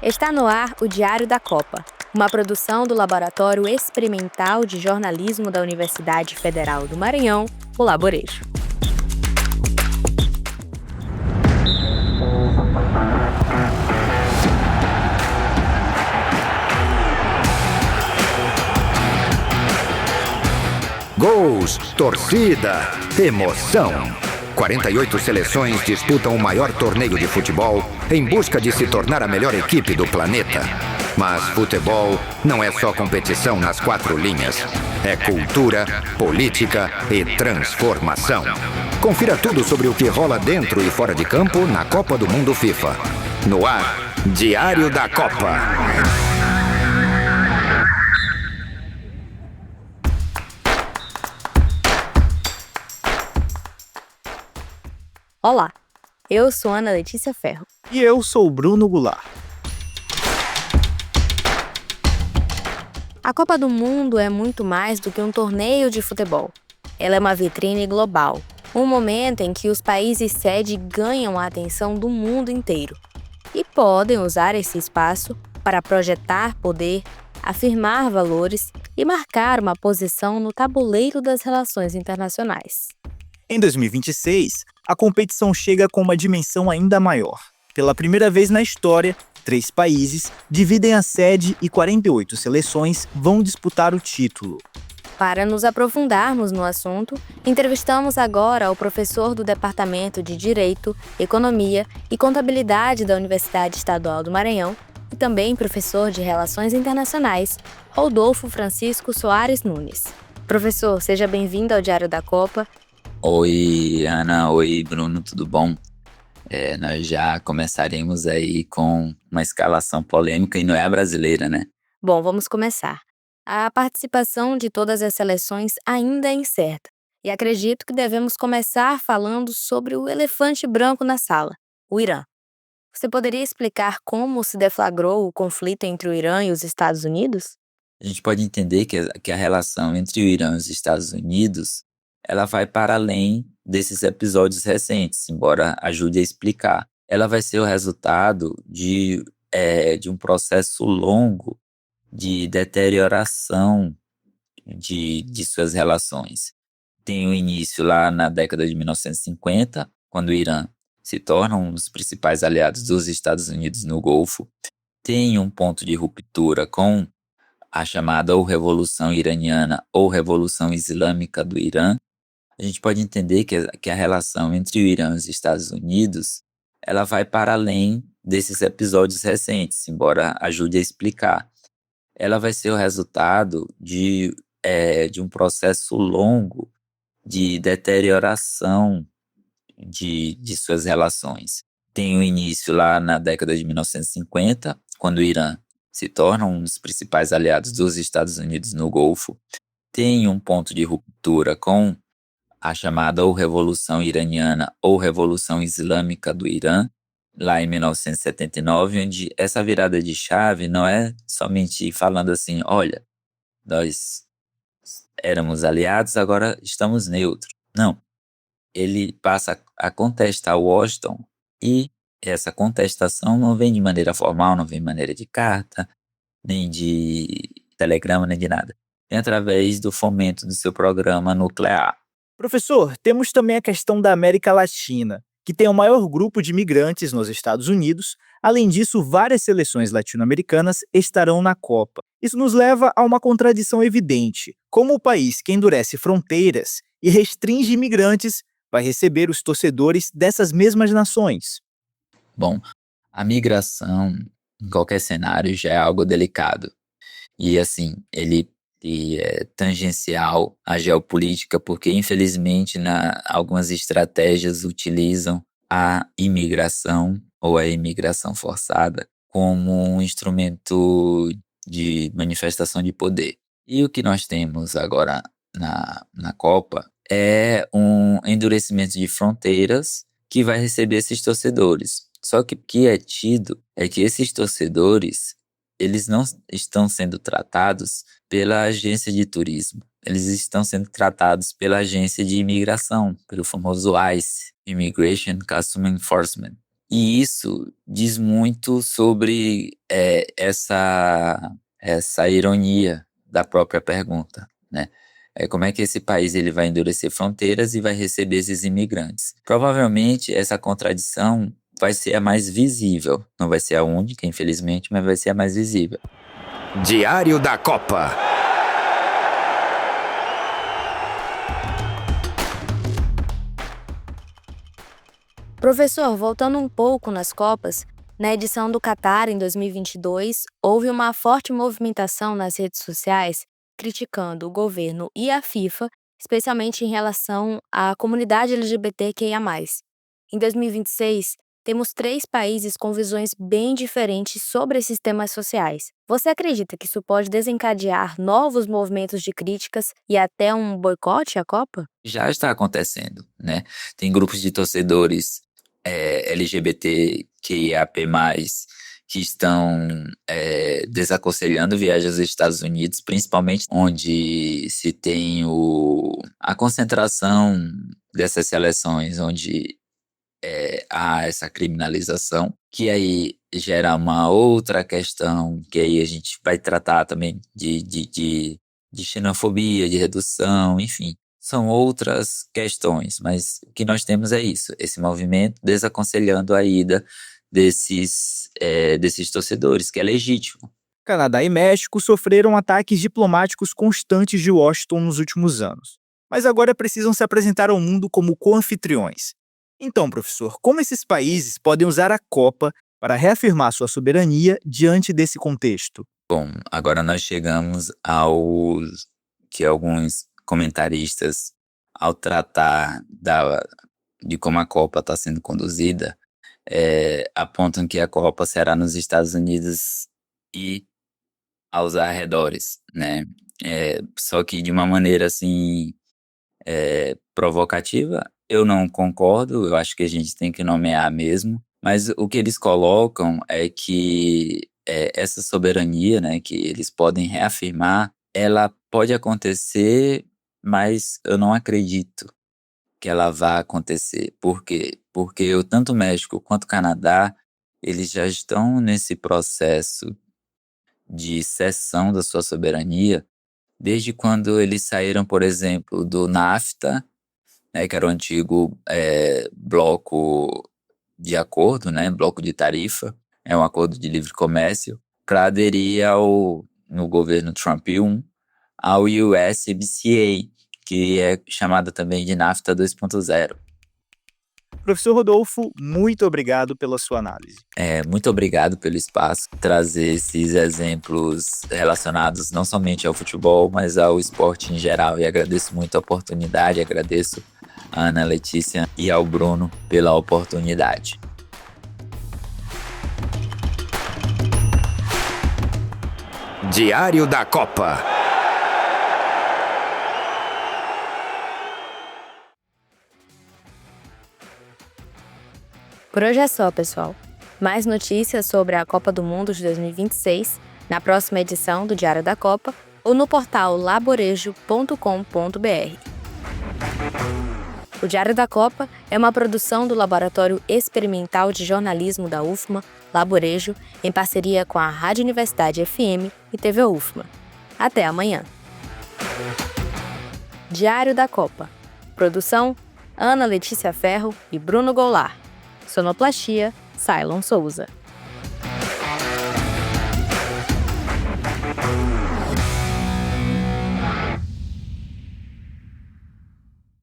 Está no ar o Diário da Copa, uma produção do Laboratório Experimental de Jornalismo da Universidade Federal do Maranhão, o Laborejo. Gols, torcida, emoção. 48 seleções disputam o maior torneio de futebol em busca de se tornar a melhor equipe do planeta. Mas futebol não é só competição nas quatro linhas. É cultura, política e transformação. Confira tudo sobre o que rola dentro e fora de campo na Copa do Mundo FIFA. No ar, Diário da Copa. Olá, eu sou Ana Letícia Ferro. E eu sou o Bruno Goulart. A Copa do Mundo é muito mais do que um torneio de futebol. Ela é uma vitrine global, um momento em que os países sede ganham a atenção do mundo inteiro e podem usar esse espaço para projetar poder, afirmar valores e marcar uma posição no tabuleiro das relações internacionais. Em 2026, a competição chega com uma dimensão ainda maior. Pela primeira vez na história, 3 países dividem a sede e 48 seleções vão disputar o título. Para nos aprofundarmos no assunto, entrevistamos agora o professor do Departamento de Direito, Economia e Contabilidade da Universidade Estadual do Maranhão e também professor de Relações Internacionais, Rodolfo Francisco Soares Nunes. Professor, seja bem-vindo ao Diário da Copa. Oi, Ana. Oi, Bruno. Tudo bom? Nós já começaremos aí com uma escalação polêmica e não é a brasileira, né? Bom, vamos começar. A participação de todas as seleções ainda é incerta e acredito que devemos começar falando sobre o elefante branco na sala, o Irã. Você poderia explicar como se deflagrou o conflito entre o Irã e os Estados Unidos? A gente pode entender que a relação entre o Irã e os Estados Unidos ela vai para além desses episódios recentes, embora ajude a explicar. Ela vai ser o resultado de um processo longo de deterioração de suas relações. Tem o início lá na década de 1950, quando o Irã se torna um dos principais aliados dos Estados Unidos no Golfo. Tem um ponto de ruptura com a chamada ou Revolução Iraniana ou Revolução Islâmica do Irã. A gente pode entender que a relação entre o Irã e os Estados Unidos ela vai para além desses episódios recentes, embora ajude a explicar. Ela vai ser o resultado de um processo longo de deterioração de suas relações. Tem o início lá na década de 1950, quando o Irã se torna um dos principais aliados dos Estados Unidos no Golfo. Tem um ponto de ruptura com a chamada ou Revolução Iraniana ou Revolução Islâmica do Irã, lá em 1979, onde essa virada de chave não é somente falando assim, olha, nós éramos aliados, agora estamos neutros. Não. Ele passa a contestar Washington e essa contestação não vem de maneira formal, não vem de maneira de carta, nem de telegrama, nem de nada. Vem através do fomento do seu programa nuclear. Professor, temos também a questão da América Latina, que tem o maior grupo de imigrantes nos Estados Unidos. Além disso, várias seleções latino-americanas estarão na Copa. Isso nos leva a uma contradição evidente. Como o país que endurece fronteiras e restringe imigrantes vai receber os torcedores dessas mesmas nações? Bom, a migração, em qualquer cenário, já é algo delicado. E assim, ele é tangencial à geopolítica, porque infelizmente algumas estratégias utilizam a imigração ou a imigração forçada como um instrumento de manifestação de poder. E o que nós temos agora na Copa é um endurecimento de fronteiras que vai receber esses torcedores. Só que o que é tido é que esses torcedores eles não estão sendo tratados pela agência de turismo. Eles estão sendo tratados pela agência de imigração, pelo famoso ICE, Immigration Customs Enforcement. E isso diz muito sobre essa ironia da própria pergunta, né? Como é que esse país ele vai endurecer fronteiras e vai receber esses imigrantes? Provavelmente essa contradição vai ser a mais visível. Não vai ser a única, infelizmente, mas vai ser a mais visível. Diário da Copa. Professor, voltando um pouco nas Copas, na edição do Catar em 2022, houve uma forte movimentação nas redes sociais criticando o governo e a FIFA, especialmente em relação à comunidade LGBTQIA+. Em 2026, temos 3 países com visões bem diferentes sobre esses temas sociais. Você acredita que isso pode desencadear novos movimentos de críticas e até um boicote à Copa? Já está acontecendo, né? Tem grupos de torcedores LGBTQIAP+, que estão desaconselhando viagens aos Estados Unidos, principalmente onde se tem a concentração dessas seleções, onde há essa criminalização, que aí gera uma outra questão, que aí a gente vai tratar também de xenofobia, de redução, enfim. São outras questões, mas o que nós temos é isso, esse movimento desaconselhando a ida desses torcedores, que é legítimo. Canadá e México sofreram ataques diplomáticos constantes de Washington nos últimos anos, mas agora precisam se apresentar ao mundo como co-anfitriões. Então, professor, como esses países podem usar a Copa para reafirmar sua soberania diante desse contexto? Bom, agora nós chegamos ao que alguns comentaristas, ao tratar de como a Copa está sendo conduzida, apontam que a Copa será nos Estados Unidos e aos arredores, né? Só que de uma maneira assim provocativa, eu não concordo, eu acho que a gente tem que nomear mesmo, mas o que eles colocam é que essa soberania, né, que eles podem reafirmar, ela pode acontecer, mas eu não acredito que ela vá acontecer. Por quê? Porque tanto o México quanto o Canadá, eles já estão nesse processo de cessão da sua soberania desde quando eles saíram, por exemplo, do NAFTA, né, que era o antigo bloco de acordo, né, bloco de tarifa, um acordo de livre comércio, para aderir no governo Trump 1, ao USMCA, que é chamada também de NAFTA 2.0. Professor Rodolfo, muito obrigado pela sua análise. Muito obrigado pelo espaço, trazer esses exemplos relacionados não somente ao futebol, mas ao esporte em geral. E agradeço muito a oportunidade, agradeço a Ana Letícia e ao Bruno pela oportunidade. Diário da Copa. Por hoje é só, pessoal. Mais notícias sobre a Copa do Mundo de 2026 na próxima edição do Diário da Copa ou no portal laborejo.com.br. O Diário da Copa é uma produção do Laboratório Experimental de Jornalismo da UFMA, Laborejo, em parceria com a Rádio Universidade FM e TV UFMA. Até amanhã. Diário da Copa. Produção: Ana Letícia Ferro e Bruno Goulart. Sonoplastia: Cylon Souza.